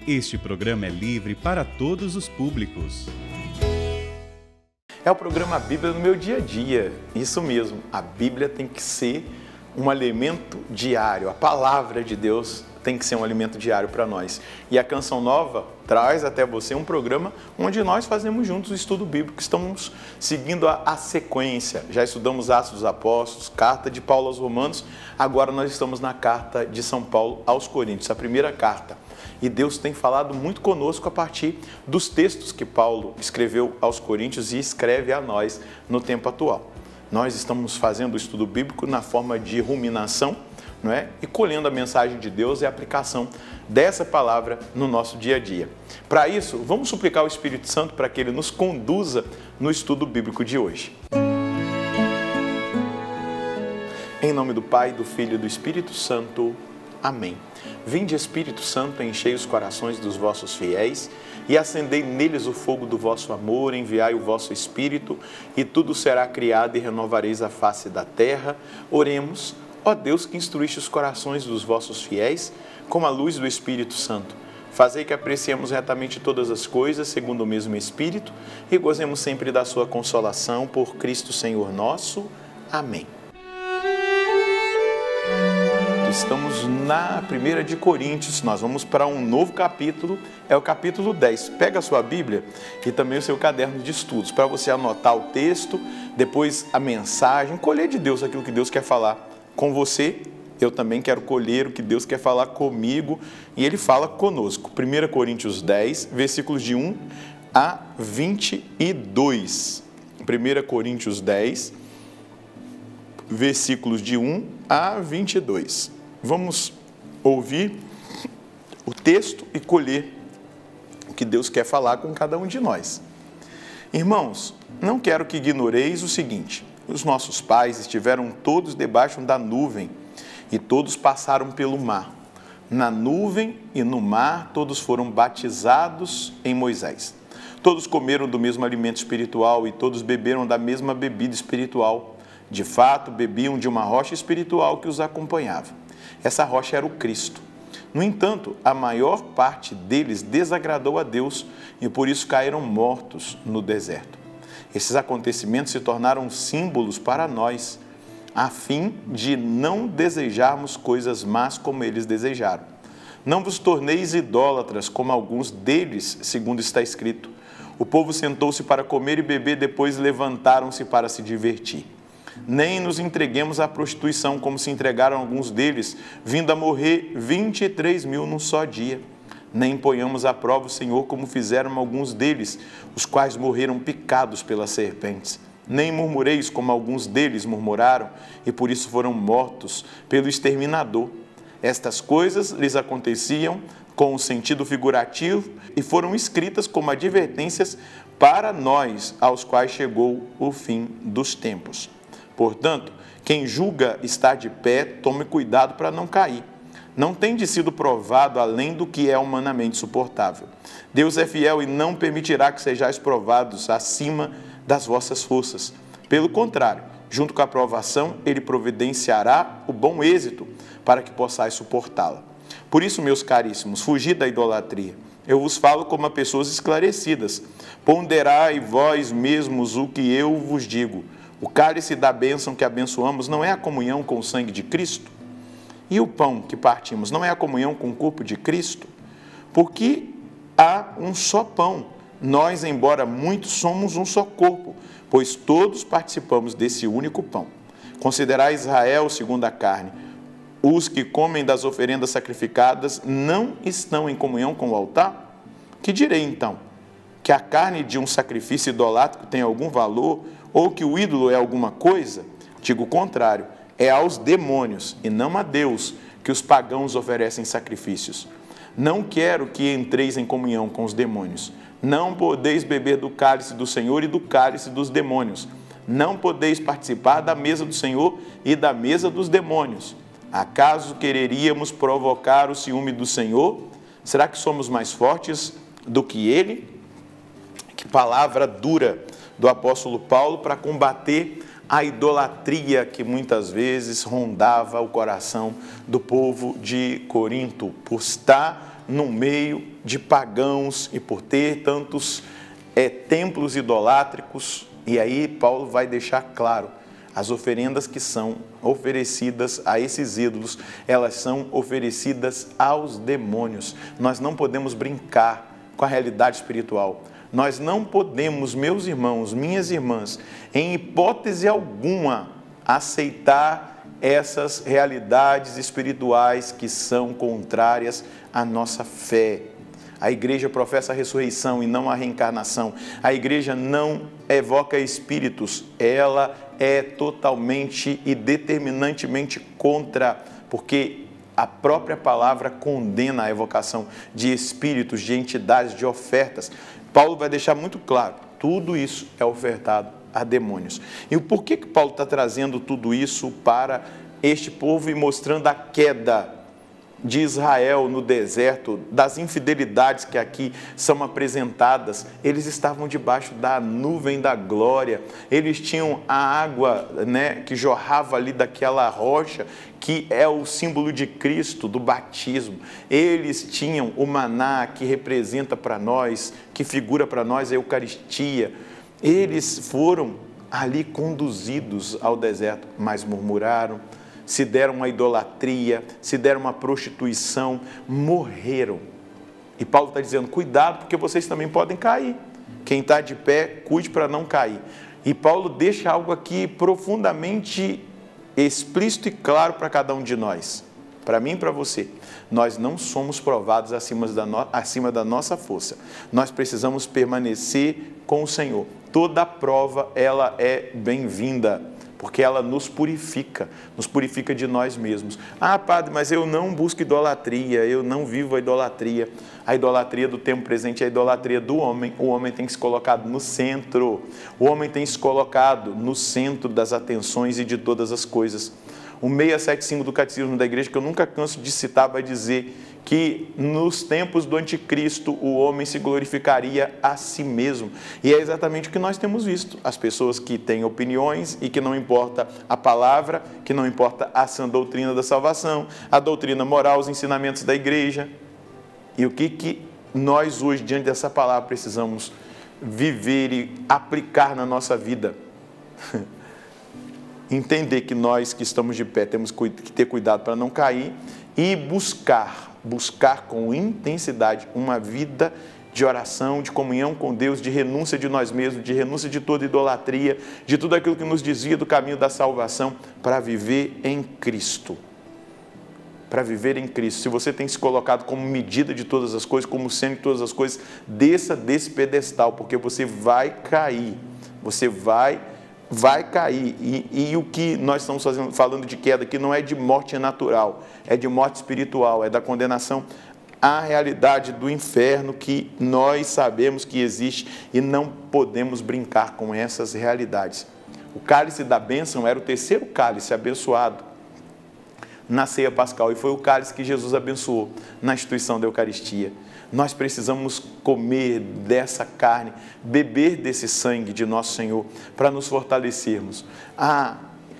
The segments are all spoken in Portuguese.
Este programa é livre para todos os públicos. É o programa Bíblia no meu dia a dia. Isso mesmo, a Bíblia tem que ser um alimento diário. A palavra de Deus tem que ser um alimento diário para nós. E a Canção Nova traz até você um programa onde nós fazemos juntos o estudo bíblico. Estamos seguindo a sequência. Já estudamos Atos dos Apóstolos, Carta de Paulo aos Romanos. Agora nós estamos na Carta de São Paulo aos Coríntios, a primeira carta. E Deus tem falado muito conosco a partir dos textos que Paulo escreveu aos Coríntios e escreve a nós no tempo atual. Nós estamos fazendo o estudo bíblico na forma de ruminação, não é? E colhendo a mensagem de Deus e a aplicação dessa palavra no nosso dia a dia. Para isso, vamos suplicar ao Espírito Santo para que ele nos conduza no estudo bíblico de hoje. Em nome do Pai, do Filho e do Espírito Santo. Amém. Vinde, Espírito Santo, enchei os corações dos vossos fiéis e acendei neles o fogo do vosso amor, enviai o vosso Espírito e tudo será criado e renovareis a face da terra. Oremos. Ó Deus, que instruíste os corações dos vossos fiéis com a luz do Espírito Santo, fazei que apreciemos retamente todas as coisas segundo o mesmo Espírito e gozemos sempre da sua consolação por Cristo Senhor nosso. Amém. Estamos na 1 de Coríntios, nós vamos para um novo capítulo, é o capítulo 10. Pega a sua Bíblia e também o seu caderno de estudos, para você anotar o texto, depois a mensagem, colher de Deus aquilo que Deus quer falar com você. Eu também quero colher o que Deus quer falar comigo e Ele fala conosco. 1 Coríntios 10, versículos de 1 a 22. 1 Coríntios 10, versículos de 1 a 22. Vamos ouvir o texto e colher o que Deus quer falar com cada um de nós. Irmãos, não quero que ignoreis o seguinte: os nossos pais estiveram todos debaixo da nuvem e todos passaram pelo mar. Na nuvem e no mar todos foram batizados em Moisés. Todos comeram do mesmo alimento espiritual e todos beberam da mesma bebida espiritual. De fato, bebiam de uma rocha espiritual que os acompanhava. Essa rocha era o Cristo. No entanto, a maior parte deles desagradou a Deus e por isso caíram mortos no deserto. Esses acontecimentos se tornaram símbolos para nós, a fim de não desejarmos coisas más como eles desejaram. Não vos torneis idólatras como alguns deles, segundo está escrito. O povo sentou-se para comer e beber, depois levantaram-se para se divertir. Nem nos entreguemos à prostituição, como se entregaram alguns deles, vindo a morrer 23 mil num só dia. Nem ponhamos à prova o Senhor, como fizeram alguns deles, os quais morreram picados pelas serpentes. Nem murmureis, como alguns deles murmuraram, e por isso foram mortos pelo exterminador. Estas coisas lhes aconteciam com um sentido figurativo e foram escritas como advertências para nós, aos quais chegou o fim dos tempos. Portanto, quem julga estar de pé, tome cuidado para não cair. Não tem sido provado além do que é humanamente suportável. Deus é fiel e não permitirá que sejais provados acima das vossas forças. Pelo contrário, junto com a provação, Ele providenciará o bom êxito para que possais suportá-la. Por isso, meus caríssimos, fugi da idolatria. Eu vos falo como a pessoas esclarecidas. Ponderai vós mesmos o que eu vos digo. O cálice da bênção que abençoamos não é a comunhão com o sangue de Cristo? E o pão que partimos não é a comunhão com o corpo de Cristo? Porque há um só pão. Nós, embora muitos, somos um só corpo, pois todos participamos desse único pão. Considerai Israel segundo a carne. Os que comem das oferendas sacrificadas não estão em comunhão com o altar? Que direi então? Que a carne de um sacrifício idolátrico tem algum valor, ou que o ídolo é alguma coisa? Digo o contrário, é aos demônios e não a Deus que os pagãos oferecem sacrifícios. Não quero que entreis em comunhão com os demônios. Não podeis beber do cálice do Senhor e do cálice dos demônios. Não podeis participar da mesa do Senhor e da mesa dos demônios. Acaso quereríamos provocar o ciúme do Senhor? Será que somos mais fortes do que Ele? Que palavra dura do apóstolo Paulo para combater a idolatria que muitas vezes rondava o coração do povo de Corinto, por estar no meio de pagãos e por ter tantos templos idolátricos. E aí Paulo vai deixar claro, as oferendas que são oferecidas a esses ídolos, elas são oferecidas aos demônios. Nós não podemos brincar com a realidade espiritual. Nós não podemos, meus irmãos, minhas irmãs, em hipótese alguma, aceitar essas realidades espirituais que são contrárias à nossa fé. A igreja professa a ressurreição e não a reencarnação. A igreja não evoca espíritos, ela é totalmente e determinantemente contra, porque a própria palavra condena a evocação de espíritos, de entidades, de ofertas. Paulo vai deixar muito claro, tudo isso é ofertado a demônios. E por que Paulo está trazendo tudo isso para este povo e mostrando a queda de Israel no deserto, das infidelidades que aqui são apresentadas? Eles estavam debaixo da nuvem da glória, eles tinham a água, que jorrava ali daquela rocha, que é o símbolo de Cristo, do batismo. Eles tinham o maná, que representa para nós, que figura para nós a Eucaristia. Eles foram ali conduzidos ao deserto, mas murmuraram, se deram uma idolatria, se deram uma prostituição, morreram. E Paulo está dizendo, cuidado, porque vocês também podem cair. Quem está de pé, cuide para não cair. E Paulo deixa algo aqui profundamente explícito e claro para cada um de nós. Para mim e para você. Nós não somos provados acima da nossa força. Nós precisamos permanecer com o Senhor. Toda prova, ela é bem-vinda, porque ela nos purifica de nós mesmos. Ah, padre, mas eu não busco idolatria, eu não vivo a idolatria. A idolatria do tempo presente é a idolatria do homem. O homem tem que se colocado no centro. O homem tem se colocado no centro das atenções e de todas as coisas. O 675 do Catecismo da Igreja, que eu nunca canso de citar, vai dizer que nos tempos do anticristo o homem se glorificaria a si mesmo. E é exatamente o que nós temos visto. As pessoas que têm opiniões e que não importa a palavra, que não importa a sã doutrina da salvação, a doutrina moral, os ensinamentos da igreja. E o que nós hoje, diante dessa palavra, precisamos viver e aplicar na nossa vida? Entender que nós que estamos de pé temos que ter cuidado para não cair e buscar com intensidade uma vida de oração, de comunhão com Deus, de renúncia de nós mesmos, de renúncia de toda idolatria, de tudo aquilo que nos desvia do caminho da salvação, para viver em Cristo. Para viver em Cristo. Se você tem se colocado como medida de todas as coisas, como sendo de todas as coisas, desça desse pedestal, porque você vai cair. Você vai cair. E o que nós estamos falando de queda aqui não é de morte natural, é de morte espiritual, é da condenação à realidade do inferno que nós sabemos que existe e não podemos brincar com essas realidades. O cálice da bênção era o terceiro cálice abençoado na ceia pascal e foi o cálice que Jesus abençoou na instituição da Eucaristia. Nós precisamos comer dessa carne, beber desse sangue de nosso Senhor para nos fortalecermos. A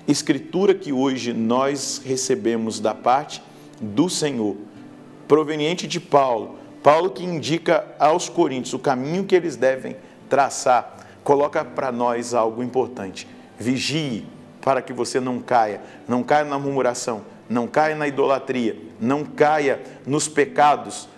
escritura que hoje nós recebemos da parte do Senhor, proveniente de Paulo que indica aos coríntios o caminho que eles devem traçar, coloca para nós algo importante. Vigie para que você não caia na murmuração, não caia na idolatria, não caia nos pecados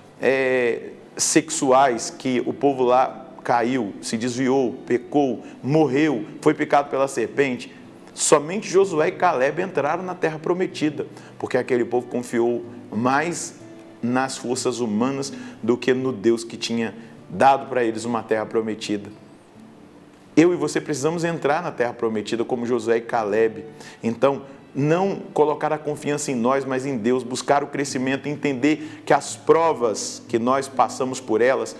sexuais que o povo lá caiu, se desviou, pecou, morreu, foi picado pela serpente. Somente Josué e Caleb entraram na terra prometida, porque aquele povo confiou mais nas forças humanas do que no Deus que tinha dado para eles uma terra prometida. Eu e você precisamos entrar na terra prometida como Josué e Caleb. Então, não colocar a confiança em nós, mas em Deus, buscar o crescimento, entender que as provas que nós passamos por elas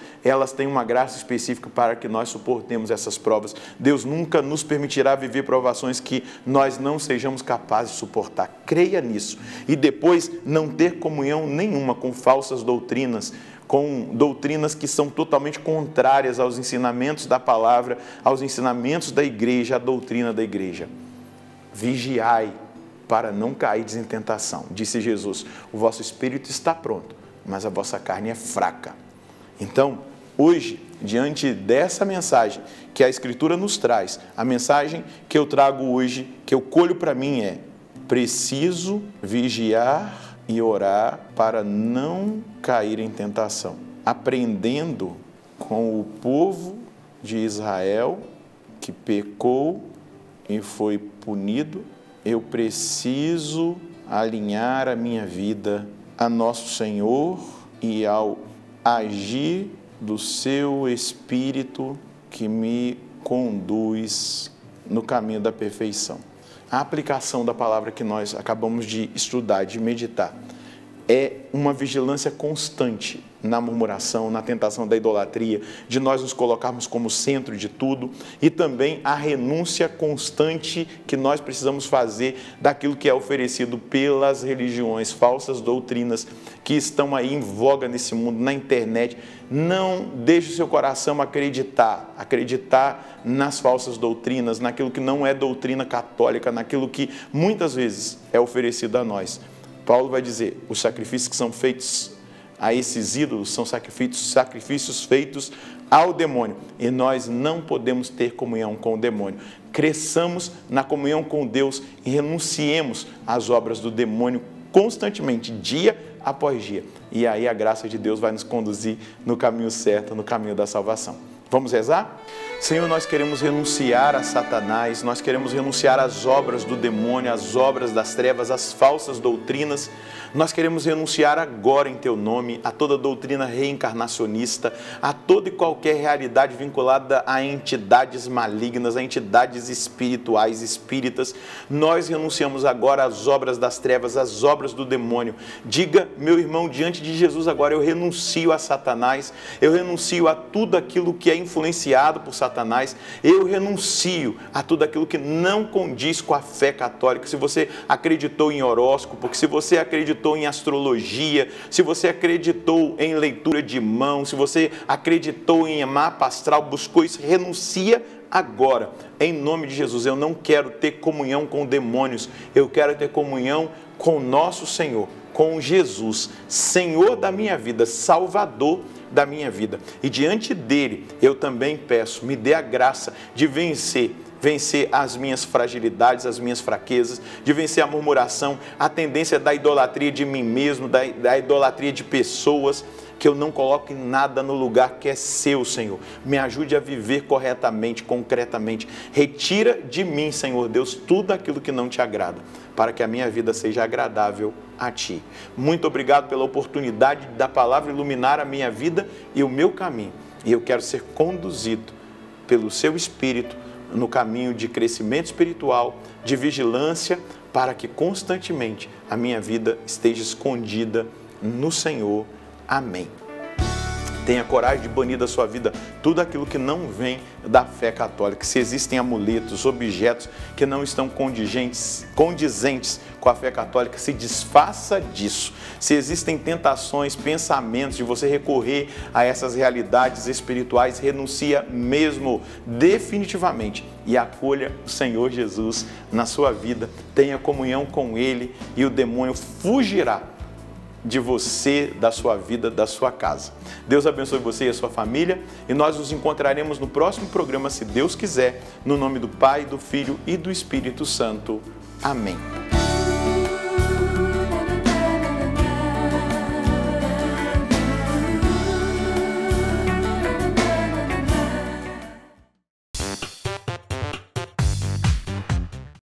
têm uma graça específica para que nós suportemos essas provas. Deus nunca nos permitirá viver provações que nós não sejamos capazes de suportar. Creia nisso. E depois, não ter comunhão nenhuma com falsas doutrinas, com doutrinas que são totalmente contrárias aos ensinamentos da palavra, aos ensinamentos da igreja, à doutrina da igreja. vigiai para não cair em tentação. Disse Jesus, o vosso espírito está pronto, mas a vossa carne é fraca. Então, hoje, diante dessa mensagem que a Escritura nos traz, a mensagem que eu trago hoje, que eu colho para mim é: preciso vigiar e orar para não cair em tentação. Aprendendo com o povo de Israel que pecou e foi punido, eu preciso alinhar a minha vida a nosso Senhor e ao agir do seu Espírito que me conduz no caminho da perfeição. A aplicação da palavra que nós acabamos de estudar, de meditar, é uma vigilância constante na murmuração, na tentação da idolatria, de nós nos colocarmos como centro de tudo, e também a renúncia constante que nós precisamos fazer daquilo que é oferecido pelas religiões, falsas doutrinas que estão aí em voga nesse mundo, na internet. Não deixe o seu coração acreditar nas falsas doutrinas, naquilo que não é doutrina católica, naquilo que muitas vezes é oferecido a nós. Paulo vai dizer, os sacrifícios que são feitos a esses ídolos são sacrifícios feitos ao demônio. E nós não podemos ter comunhão com o demônio. Cresçamos na comunhão com Deus e renunciemos às obras do demônio constantemente, dia após dia. E aí a graça de Deus vai nos conduzir no caminho certo, no caminho da salvação. Vamos rezar? Senhor, nós queremos renunciar a Satanás, nós queremos renunciar às obras do demônio, às obras das trevas, às falsas doutrinas. Nós queremos renunciar agora em Teu nome a toda doutrina reencarnacionista, a toda e qualquer realidade vinculada a entidades malignas, a entidades espirituais, espíritas. Nós renunciamos agora às obras das trevas, às obras do demônio. Diga, meu irmão, diante de Jesus agora, eu renuncio a Satanás, eu renuncio a tudo aquilo que é influenciado por Satanás, eu renuncio a tudo aquilo que não condiz com a fé católica. Se você acreditou em horóscopo, se você acreditou em astrologia, se você acreditou em leitura de mão, se você acreditou em mapa astral, buscou isso, renuncia agora, em nome de Jesus. Eu não quero ter comunhão com demônios, eu quero ter comunhão com nosso Senhor, com Jesus, Senhor da minha vida, Salvador da minha vida. E diante dele, eu também peço, me dê a graça de vencer as minhas fragilidades, as minhas fraquezas, de vencer a murmuração, a tendência da idolatria de mim mesmo, da idolatria de pessoas, que eu não coloque nada no lugar que é seu, Senhor. Me ajude a viver corretamente, concretamente. Retira de mim, Senhor Deus, tudo aquilo que não te agrada, para que a minha vida seja agradável a Ti. Muito obrigado pela oportunidade da palavra iluminar a minha vida e o meu caminho. E eu quero ser conduzido pelo Seu Espírito no caminho de crescimento espiritual, de vigilância, para que constantemente a minha vida esteja escondida no Senhor. Amém. Tenha coragem de banir da sua vida tudo aquilo que não vem da fé católica. Se existem amuletos, objetos que não estão condizentes com a fé católica, se desfaça disso. Se existem tentações, pensamentos de você recorrer a essas realidades espirituais, renuncia mesmo, definitivamente, e acolha o Senhor Jesus na sua vida. Tenha comunhão com Ele e o demônio fugirá de você, da sua vida, da sua casa. Deus abençoe você e a sua família, e nós nos encontraremos no próximo programa, se Deus quiser, no nome do Pai, do Filho e do Espírito Santo. Amém.